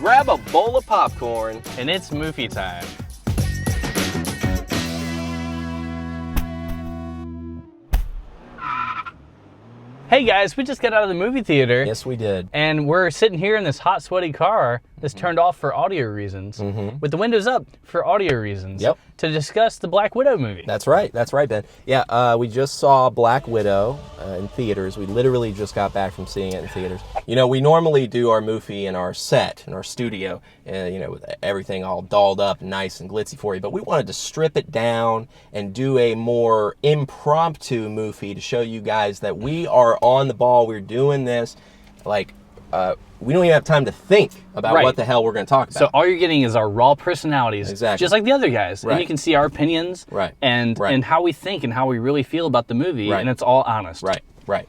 grab a bowl of popcorn, and it's Moofi time. Hey guys, we just got out of the movie theater. Yes, we did. And we're sitting here in this hot, sweaty car that's turned off for audio reasons, with the windows up for audio reasons, to discuss the Black Widow movie. That's right, Ben. Yeah, we just saw Black Widow in theaters. We literally just got back from seeing it in theaters. You know, we normally do our movie in our set, in our studio, you know, with everything all dolled up, nice and glitzy for you. But we wanted to strip it down and do a more impromptu movie to show you guys that we are on the ball. We're doing this like we don't even have time to think about what the hell we're going to talk about. So all you're getting is our raw personalities, just like the other guys. And you can see our opinions and how we think and how we really feel about the movie, and it's all honest. Right.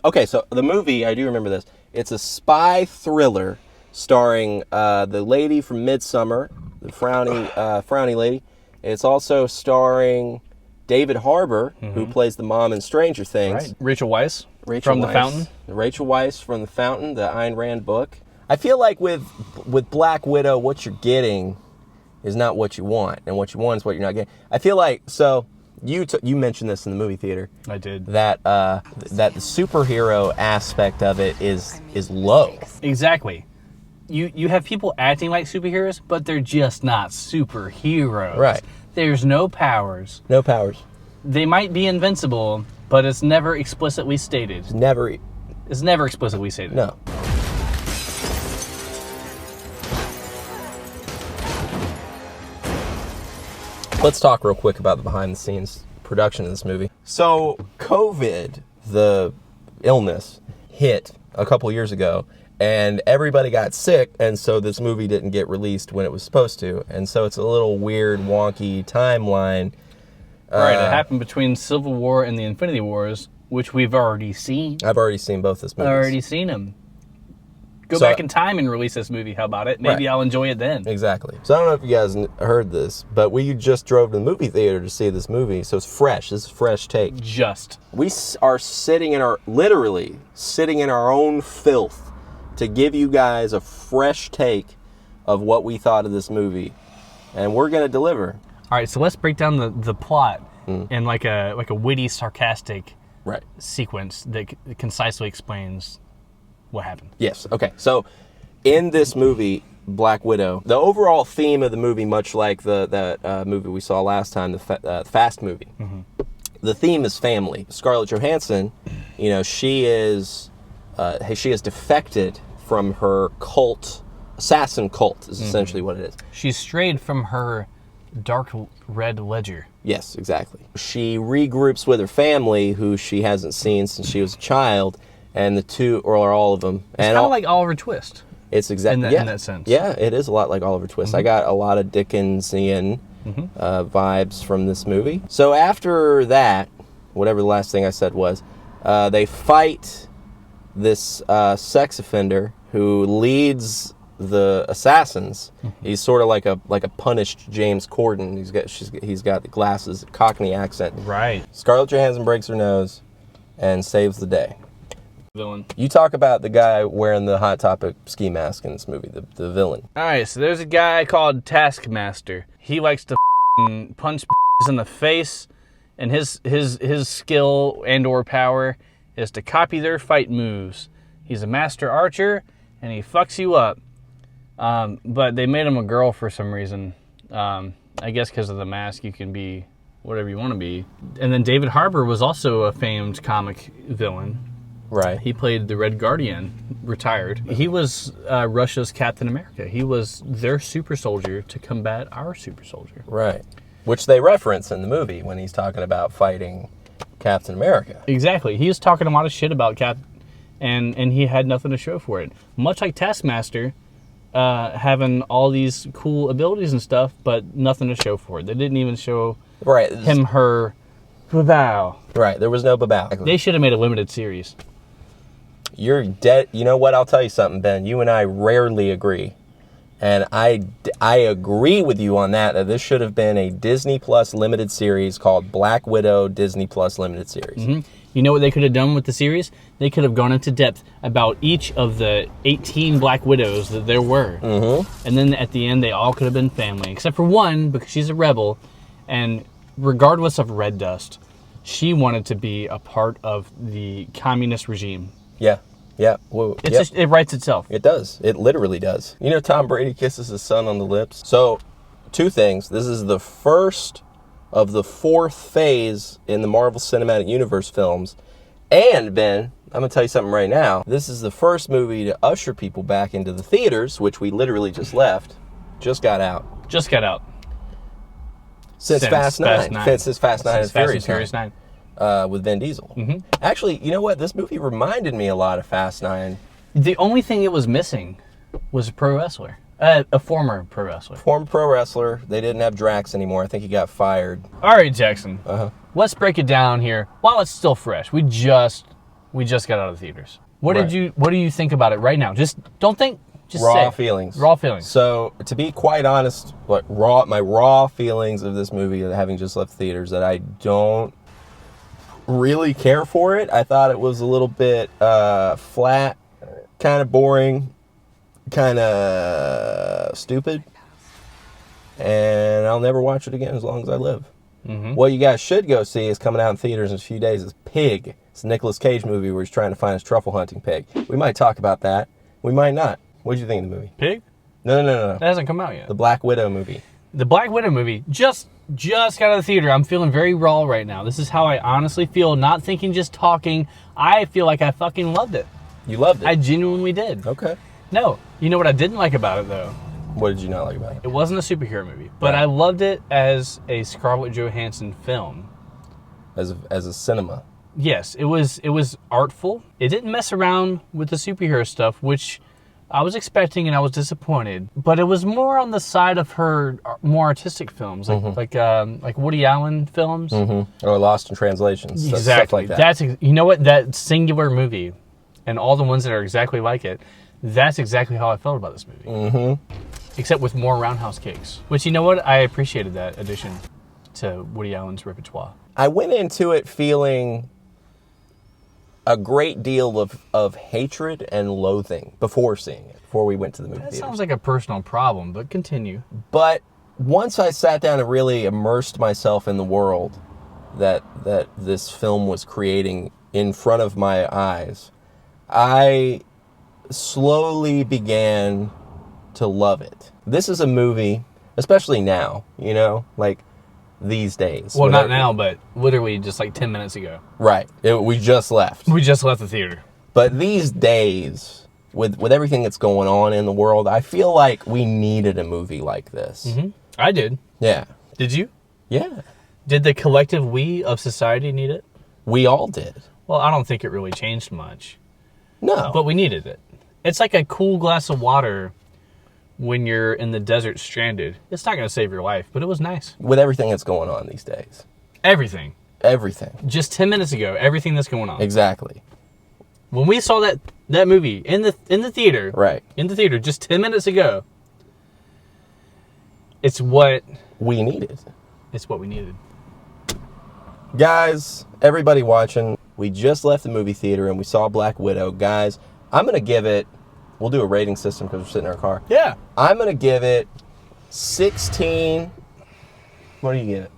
Okay, so the movie, I do remember this. It's a spy thriller starring the lady from Midsummer, the frowny lady. It's also starring David Harbour, who plays the mom in Stranger Things. Rachel Weisz from The Fountain. Rachel Weisz from The Fountain, the Ayn Rand book. I feel like with Black Widow, what you're getting is not what you want, and what you want is what you're not getting. I feel like, so you mentioned this in the movie theater. I did. That the superhero aspect of it is low. Exactly. You have people acting like superheroes, but they're just not superheroes. Right. There's no powers. No powers. They might be invincible, but it's never explicitly stated. It's never explicitly stated. No. Let's talk real quick about the behind-the-scenes production of this movie. So, COVID, the illness, hit a couple years ago, and everybody got sick, and so this movie didn't get released when it was supposed to. And so it's a little weird, wonky timeline. Right, it happened between Civil War and the Infinity Wars, which we've already seen. I've already seen both this movies. I've already seen them. Go back in time and release this movie. How about it? Maybe I'll enjoy it then. Exactly. So I don't know if you guys heard this, but we just drove to the movie theater to see this movie, so it's fresh. This is a fresh take. We are literally sitting in our own filth to give you guys a fresh take of what we thought of this movie, and we're going to deliver. All right, so let's break down the plot in like a witty, sarcastic sequence that concisely explains what happened. Yes. Okay. So, in this movie, Black Widow, the overall theme of the movie, much like that movie we saw last time, the Fast movie, the theme is family. Scarlett Johansson, you know, she has defected from her assassin cult is essentially what it is. She's strayed from her dark red ledger. Yes, exactly. She regroups with her family, who she hasn't seen since she was a child, and the two, or all of them. It's kind of like Oliver Twist. It's exactly in that sense. Yeah, it is a lot like Oliver Twist. I got a lot of Dickensian vibes from this movie. So after that, whatever the last thing I said was, they fight this sex offender who leads the assassins. He's sort of like a punished James Corden. He's got the glasses, Cockney accent. Right. Scarlett Johansson breaks her nose and saves the day. Villain. You talk about the guy wearing the Hot Topic ski mask in this movie, the villain. All right, so there's a guy called Taskmaster. He likes to punch in the face, and his skill and or power is to copy their fight moves. He's a master archer, and he fucks you up. But they made him a girl for some reason. I guess because of the mask, you can be whatever you want to be. And then David Harbour was also a famed comic villain. Right. He played the Red Guardian, retired. He was Russia's Captain America. He was their super soldier to combat our super soldier. Right. Which they reference in the movie when he's talking about fighting Captain America. Exactly. He was talking a lot of shit about Cap, and he had nothing to show for it. Much like Taskmaster, having all these cool abilities and stuff, but nothing to show for it. They didn't even show him, her, babow. Right. There was no babow. They should have made a limited series. You're dead. You know what? I'll tell you something, Ben. You and I rarely agree. And I agree with you on that this should have been a Disney Plus limited series called Black Widow Disney Plus limited series. You know what they could have done with the series? They could have gone into depth about each of the 18 Black Widows that there were. Mm-hmm. And then at the end, they all could have been family, except for one, because she's a rebel. And regardless of Red Dust, she wanted to be a part of the communist regime. Yeah. Yeah. Well, It writes itself. It does. It literally does. You know, Tom Brady kisses his son on the lips. So, two things. This is the first of the fourth phase in the Marvel Cinematic Universe films. And, Ben, I'm going to tell you something right now. This is the first movie to usher people back into the theaters, which we literally just left. Just got out. Just got out. Since Fast 9. Since Fast 9 and Furious 9. With Vin Diesel. Mm-hmm. Actually, you know what? This movie reminded me a lot of Fast 9. The only thing it was missing was a pro wrestler. A former pro wrestler. Former pro wrestler. They didn't have Drax anymore. I think he got fired. All right, Jackson. Uh-huh. Let's break it down here while it's still fresh. We just got out of the theaters. What do you think about it right now? Just don't think. Just raw say. feelings. Raw feelings. So, to be quite honest, my raw feelings of this movie, having just left theaters, that I don't really care for it. I thought it was a little bit flat, kind of boring, kind of stupid, and I'll never watch it again as long as I live. Mm-hmm. What you guys should go see is coming out in theaters in a few days is Pig. It's a Nicolas Cage movie where he's trying to find his truffle hunting pig. We might talk about that. We might not. What did you think of the movie? Pig? No. That hasn't come out yet. The Black Widow movie. The Black Widow movie just got out of the theater. I'm feeling very raw right now. This is how I honestly feel, not thinking, just talking. I feel like I fucking loved it. You loved it? I genuinely did. Okay. No. You know what I didn't like about it, though? What did you not like about it? It wasn't a superhero movie, but Right. I loved it as a Scarlett Johansson film. As a cinema. Yes, it was artful. It didn't mess around with the superhero stuff, which I was expecting, and I was disappointed. But it was more on the side of her more artistic films, like Woody Allen films. Mm-hmm. Or Lost in Translation. Exactly. Stuff like that. That's you know what, that singular movie, and all the ones that are exactly like it. That's exactly how I felt about this movie. Mm-hmm. Except with more roundhouse kicks, which, you know what, I appreciated that addition to Woody Allen's repertoire. I went into it feeling a great deal of hatred and loathing before seeing it, before we went to the movie That theater. sounds like a personal problem, but continue. But once I sat down and really immersed myself in the world that this film was creating in front of my eyes, I slowly began to love it. This is a movie, especially now, like these days. Well, not now, but literally just like 10 minutes ago. Right. We just left. We just left the theater. But these days, with everything that's going on in the world, I feel like we needed a movie like this. Mm-hmm. I did. Yeah. Did you? Yeah. Did the collective we of society need it? We all did. Well, I don't think it really changed much. No. But we needed it. It's like a cool glass of water when you're in the desert stranded. It's not going to save your life, but it was nice. With everything that's going on these days. Everything. Everything. Just 10 minutes ago, everything that's going on. Exactly. When we saw that movie in the theater, Right. In the theater just 10 minutes ago, it's what we needed. It's what we needed. Guys, everybody watching, we just left the movie theater and we saw Black Widow. Guys, I'm going to give it, we'll do a rating system because we're sitting in our car. Yeah. I'm going to give it 16, what do you give it?